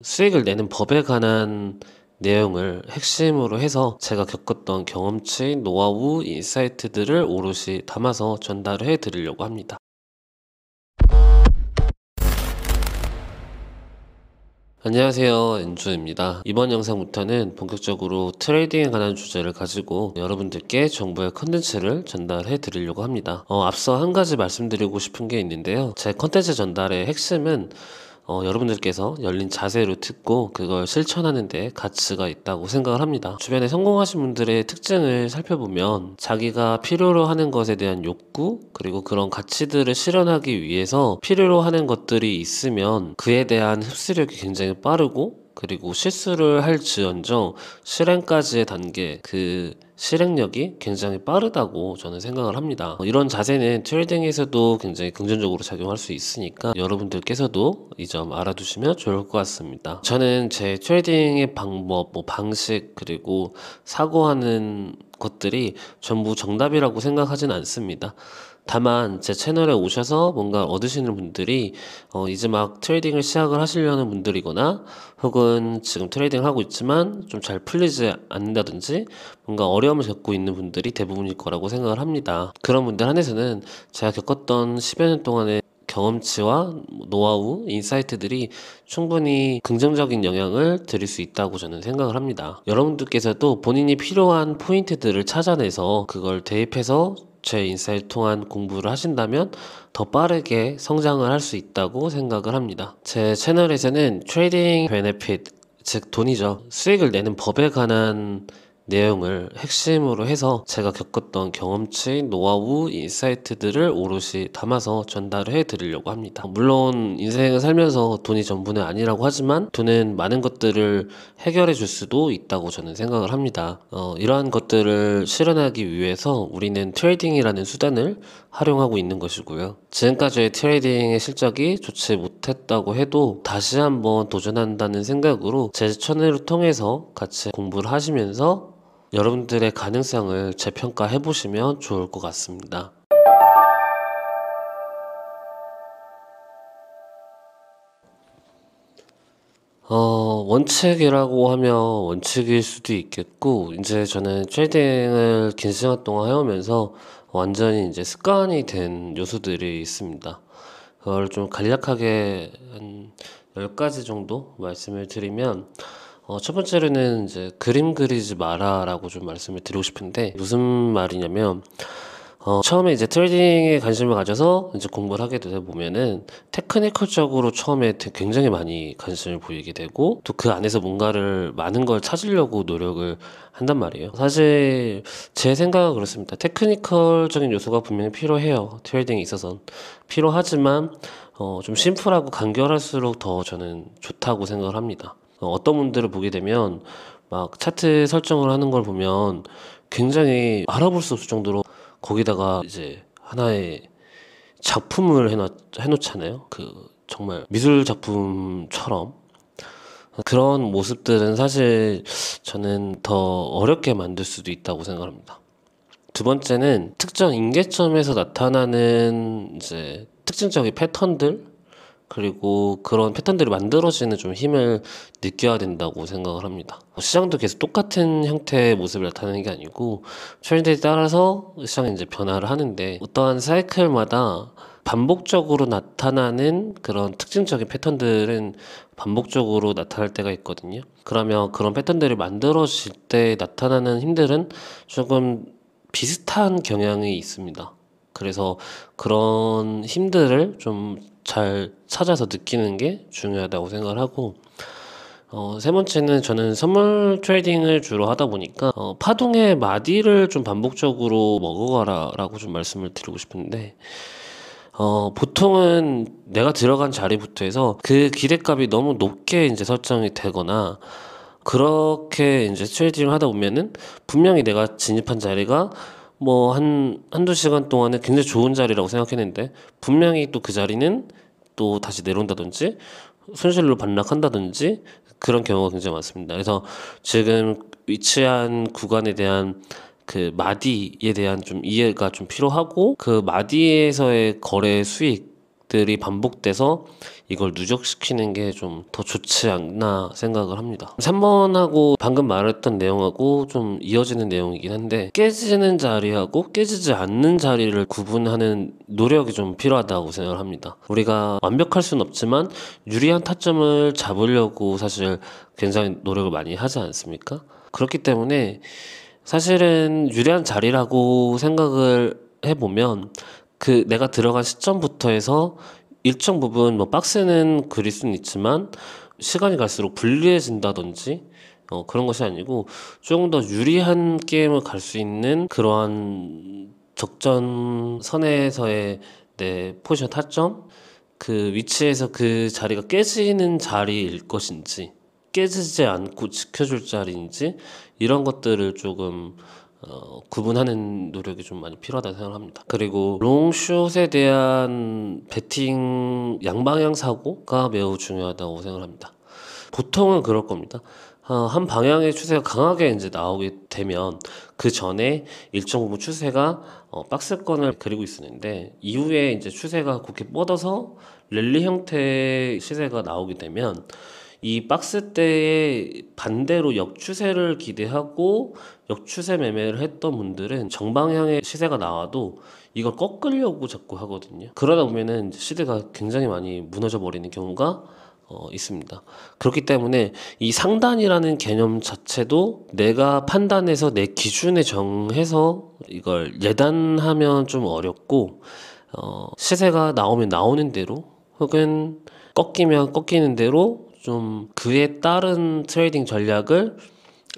수익을 내는 법에 관한 내용을 핵심으로 해서 제가 겪었던 경험치, 노하우, 인사이트들을 오롯이 담아서 전달을 해 드리려고 합니다. 안녕하세요, 엔조입니다. 이번 영상부터는 본격적으로 트레이딩에 관한 주제를 가지고 여러분들께 정보의 컨텐츠를 전달해 드리려고 합니다. 앞서 한 가지 말씀드리고 싶은 게 있는데요. 제 컨텐츠 전달의 핵심은 여러분들께서 열린 자세로 듣고 그걸 실천하는 데 가치가 있다고 생각을 합니다. 주변에 성공하신 분들의 특징을 살펴보면 자기가 필요로 하는 것에 대한 욕구, 그리고 그런 가치들을 실현하기 위해서 필요로 하는 것들이 있으면 그에 대한 흡수력이 굉장히 빠르고, 그리고 실수를 할지언정 실행까지의 단계, 그 실행력이 굉장히 빠르다고 저는 생각을 합니다. 이런 자세는 트레이딩에서도 굉장히 긍정적으로 작용할 수 있으니까 여러분들께서도 이 점 알아두시면 좋을 것 같습니다. 저는 제 트레이딩의 방법, 방식, 그리고 사고하는 것들이 전부 정답이라고 생각하진 않습니다. 다만 제 채널에 오셔서 뭔가 얻으시는 분들이 이제 막 트레이딩을 시작을 하시려는 분들이거나, 혹은 지금 트레이딩을 하고 있지만 좀 잘 풀리지 않는다든지 뭔가 어려움을 겪고 있는 분들이 대부분일 거라고 생각을 합니다. 그런 분들 한해서는 제가 겪었던 10여 년 동안의 경험치와 노하우, 인사이트들이 충분히 긍정적인 영향을 드릴 수 있다고 저는 생각을 합니다. 여러분들께서도 본인이 필요한 포인트들을 찾아내서 그걸 대입해서 제 인사이트 통한 공부를 하신다면 더 빠르게 성장을 할 수 있다고 생각을 합니다. 제 채널에서는 트레이딩 베네핏, 즉 돈이죠, 수익을 내는 법에 관한 내용을 핵심으로 해서 제가 겪었던 경험치, 노하우, 인사이트들을 오롯이 담아서 전달을 해 드리려고 합니다. 물론 인생을 살면서 돈이 전부는 아니라고 하지만 돈은 많은 것들을 해결해 줄 수도 있다고 저는 생각을 합니다. 이러한 것들을 실현하기 위해서 우리는 트레이딩이라는 수단을 활용하고 있는 것이고요. 지금까지의 트레이딩의 실적이 좋지 못했다고 해도 다시 한번 도전한다는 생각으로 제 채널을 통해서 같이 공부를 하시면서 여러분들의 가능성을 재평가해 보시면 좋을 것 같습니다. 원칙이라고 하면 원칙일 수도 있겠고, 이제 저는 트레이딩을 긴 시간 동안 해오면서 완전히 이제 습관이 된 요소들이 있습니다. 그걸 좀 간략하게 한 10가지 정도 말씀을 드리면, 첫 번째로는 이제 그림 그리지 마라라고 좀 말씀을 드리고 싶은데, 무슨 말이냐면, 처음에 이제 트레이딩에 관심을 가져서 이제 공부를 하게 되다 보면은 테크니컬적으로 처음에 굉장히 많이 관심을 보이게 되고, 또 그 안에서 뭔가를 많은 걸 찾으려고 노력을 한단 말이에요. 사실 제 생각은 그렇습니다. 테크니컬적인 요소가 분명히 필요해요. 트레이딩에 있어서는 필요하지만 좀 심플하고 간결할수록 더 저는 좋다고 생각을 합니다. 어떤 분들을 보게 되면 막 차트 설정을 하는 걸 보면 굉장히 알아볼 수 없을 정도로 거기다가 이제 하나의 작품을 해놓잖아요. 그 정말 미술 작품처럼. 그런 모습들은 사실 저는 더 어렵게 만들 수도 있다고 생각합니다. 두 번째는 특정 임계점에서 나타나는 이제 특징적인 패턴들, 그리고 그런 패턴들이 만들어지는 좀 힘을 느껴야 된다고 생각을 합니다. 시장도 계속 똑같은 형태의 모습을 나타내는 게 아니고 트렌드에 따라서 시장이 이제 변화를 하는데, 어떠한 사이클마다 반복적으로 나타나는 그런 특징적인 패턴들은 반복적으로 나타날 때가 있거든요. 그러면 그런 패턴들이 만들어질 때 나타나는 힘들은 조금 비슷한 경향이 있습니다. 그래서 그런 힘들을 좀 잘 찾아서 느끼는 게 중요하다고 생각을 하고, 세 번째는 저는 선물 트레이딩을 주로 하다 보니까 파동의 마디를 좀 반복적으로 먹어가라 라고 좀 말씀을 드리고 싶은데, 보통은 내가 들어간 자리부터 해서 그 기대값이 너무 높게 이제 설정이 되거나, 그렇게 이제 트레이딩을 하다 보면은 분명히 내가 진입한 자리가 뭐 한두 시간 동안에 굉장히 좋은 자리라고 생각했는데, 분명히 또 그 자리는 또 다시 내려온다든지 손실로 반락한다든지 그런 경우가 굉장히 많습니다. 그래서 지금 위치한 구간에 대한 그 마디에 대한 좀 이해가 좀 필요하고, 그 마디에서의 거래 수익 일들이 반복돼서 이걸 누적시키는 게 좀 더 좋지 않나 생각을 합니다. 3번하고 방금 말했던 내용하고 좀 이어지는 내용이긴 한데, 깨지는 자리하고 깨지지 않는 자리를 구분하는 노력이 좀 필요하다고 생각을 합니다. 우리가 완벽할 수는 없지만 유리한 타점을 잡으려고 사실 굉장히 노력을 많이 하지 않습니까? 그렇기 때문에 사실은 유리한 자리라고 생각을 해보면 그 내가 들어간 시점부터 해서 일정 부분 뭐 박스는 그릴 수는 있지만 시간이 갈수록 불리해진다든지 그런 것이 아니고 조금 더 유리한 게임을 갈 수 있는 그러한 적전선에서의 내 포지션 타점, 그 위치에서 그 자리가 깨지는 자리일 것인지 깨지지 않고 지켜줄 자리인지 이런 것들을 조금 구분하는 노력이 좀 많이 필요하다고 생각합니다. 그리고 롱숏에 대한 배팅 양방향 사고가 매우 중요하다고 생각합니다. 보통은 그럴 겁니다. 한 방향의 추세가 강하게 이제 나오게 되면 그 전에 일정 부분 추세가 박스권을 그리고 있었는데 이후에 이제 추세가 그렇게 뻗어서 랠리 형태의 시세가 나오게 되면 이 박스 때의 반대로 역추세를 기대하고 역추세 매매를 했던 분들은 정방향의 시세가 나와도 이걸 꺾으려고 자꾸 하거든요. 그러다 보면은 시세가 굉장히 많이 무너져 버리는 경우가 있습니다. 그렇기 때문에 이 상단이라는 개념 자체도 내가 판단해서 내 기준에 정해서 이걸 예단하면 좀 어렵고, 시세가 나오면 나오는 대로 혹은 꺾이면 꺾이는 대로 좀 그에 따른 트레이딩 전략을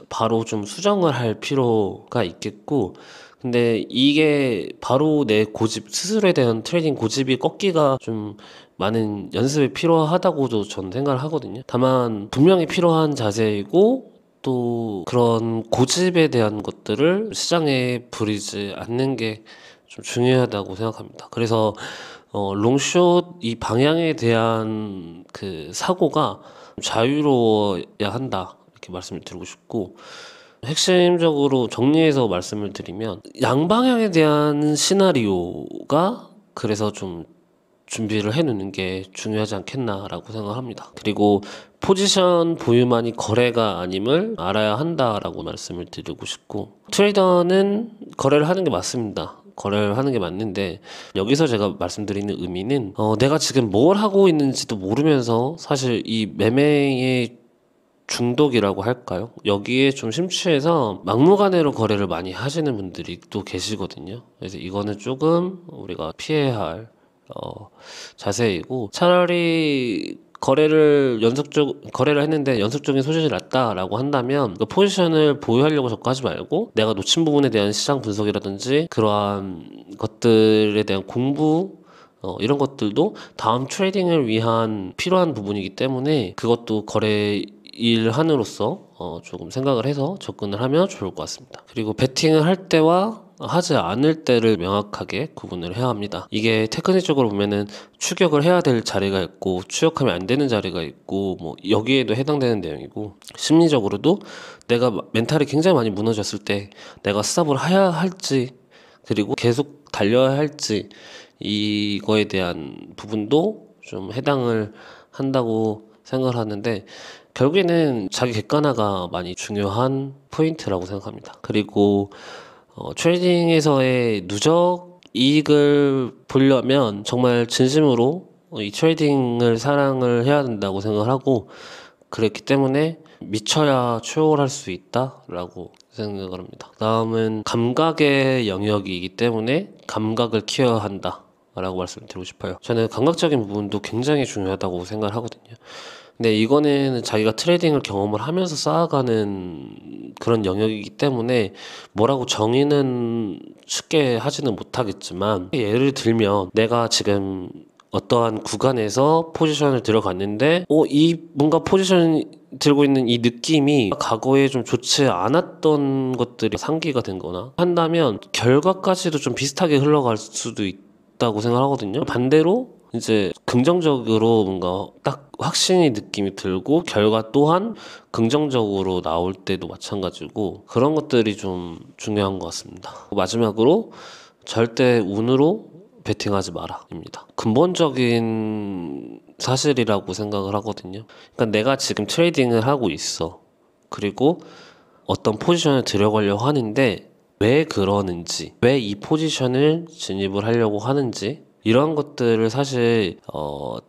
바로 좀 수정을 할 필요가 있겠고, 근데 이게 바로 내 고집, 스스로에 대한 트레이딩 고집이 꺾기가 좀 많은 연습이 필요하다고도 저는 생각을 하거든요. 다만 분명히 필요한 자세이고 또 그런 고집에 대한 것들을 시장에 부리지 않는 게 좀 중요하다고 생각합니다. 그래서 롱숏 이 방향에 대한 그 사고가 자유로워야 한다, 이렇게 말씀을 드리고 싶고, 핵심적으로 정리해서 말씀을 드리면 양방향에 대한 시나리오가 그래서 좀 준비를 해놓는 게 중요하지 않겠나라고 생각합니다. 그리고 포지션 보유만이 거래가 아님을 알아야 한다라고 말씀을 드리고 싶고, 트레이더는 거래를 하는 게 맞습니다. 거래를 하는 게 맞는데 여기서 제가 말씀드리는 의미는 내가 지금 뭘 하고 있는지도 모르면서 사실 이 매매의 중독이라고 할까요? 여기에 좀 심취해서 막무가내로 거래를 많이 하시는 분들이 또 계시거든요. 그래서 이거는 조금 우리가 피해야 할 자세이고, 차라리 거래를 했는데 연속적인 손실이 났다라고 한다면 그 포지션을 보유하려고 자꾸 하지 말고 내가 놓친 부분에 대한 시장 분석이라든지 그러한 것들에 대한 공부, 이런 것들도 다음 트레이딩을 위한 필요한 부분이기 때문에 그것도 거래 일환으로서 조금 생각을 해서 접근을 하면 좋을 것 같습니다. 그리고 베팅을 할 때와 하지 않을 때를 명확하게 구분을 해야 합니다. 이게 테크닉적으로 보면은 추격을 해야 될 자리가 있고 추격하면 안 되는 자리가 있고 뭐 여기에도 해당되는 내용이고, 심리적으로도 내가 멘탈이 굉장히 많이 무너졌을 때 내가 스탑을 해야 할지 그리고 계속 달려야 할지 이거에 대한 부분도 좀 해당을 한다고 생각을 하는데, 결국에는 자기 객관화가 많이 중요한 포인트라고 생각합니다. 그리고 트레이딩에서의 누적 이익을 보려면 정말 진심으로 이 트레이딩을 사랑을 해야 된다고 생각을 하고, 그렇기 때문에 미쳐야 초월할 수 있다라고 생각을 합니다. 다음은 감각의 영역이기 때문에 감각을 키워야 한다 라고 말씀드리고 싶어요. 저는 감각적인 부분도 굉장히 중요하다고 생각을 하거든요. 근데 이거는 자기가 트레이딩을 경험을 하면서 쌓아가는 그런 영역이기 때문에 뭐라고 정의는 쉽게 하지는 못하겠지만, 예를 들면 내가 지금 어떠한 구간에서 포지션을 들어갔는데 이 뭔가 포지션 들고 있는 이 느낌이 과거에 좀 좋지 않았던 것들이 상기가 된 거나 한다면 결과까지도 좀 비슷하게 흘러갈 수도 있다고 생각하거든요. 반대로 이제 긍정적으로 뭔가 딱 확신이 느낌이 들고 결과 또한 긍정적으로 나올 때도 마찬가지고, 그런 것들이 좀 중요한 것 같습니다. 마지막으로 절대 운으로 베팅하지 마라입니다. 근본적인 사실이라고 생각을 하거든요. 그러니까 내가 지금 트레이딩을 하고 있어. 그리고 어떤 포지션을 들어가려고 하는데 왜 그러는지, 왜 이 포지션을 진입을 하려고 하는지, 이런 것들을 사실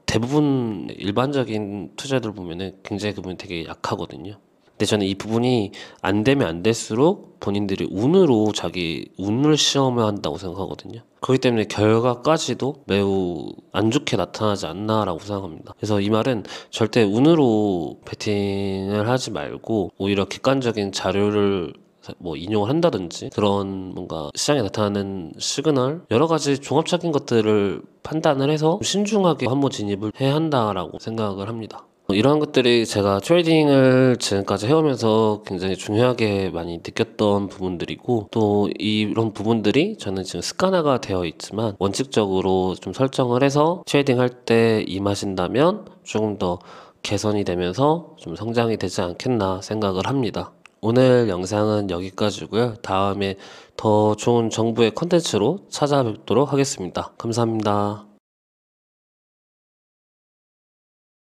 대부분 일반적인 투자들 보면은 굉장히 그 부분이 되게 약하거든요. 근데 저는 이 부분이 안 되면 안 될수록 본인들이 운으로 자기 운을 시험을 한다고 생각하거든요. 그렇기 때문에 결과까지도 매우 안 좋게 나타나지 않나라고 생각합니다. 그래서 이 말은 절대 운으로 베팅을 하지 말고 오히려 객관적인 자료를 뭐 인용을 한다든지 그런 뭔가 시장에 나타나는 시그널 여러 가지 종합적인 것들을 판단을 해서 신중하게 한번 진입을 해야 한다라고 생각을 합니다. 이러한 것들이 제가 트레이딩을 지금까지 해오면서 굉장히 중요하게 많이 느꼈던 부분들이고, 또 이런 부분들이 저는 지금 습관화가 되어 있지만 원칙적으로 좀 설정을 해서 트레이딩 할 때 임하신다면 조금 더 개선이 되면서 좀 성장이 되지 않겠나 생각을 합니다. 오늘 영상은 여기까지고요. 다음에 더 좋은 정보의 컨텐츠로 찾아뵙도록 하겠습니다. 감사합니다.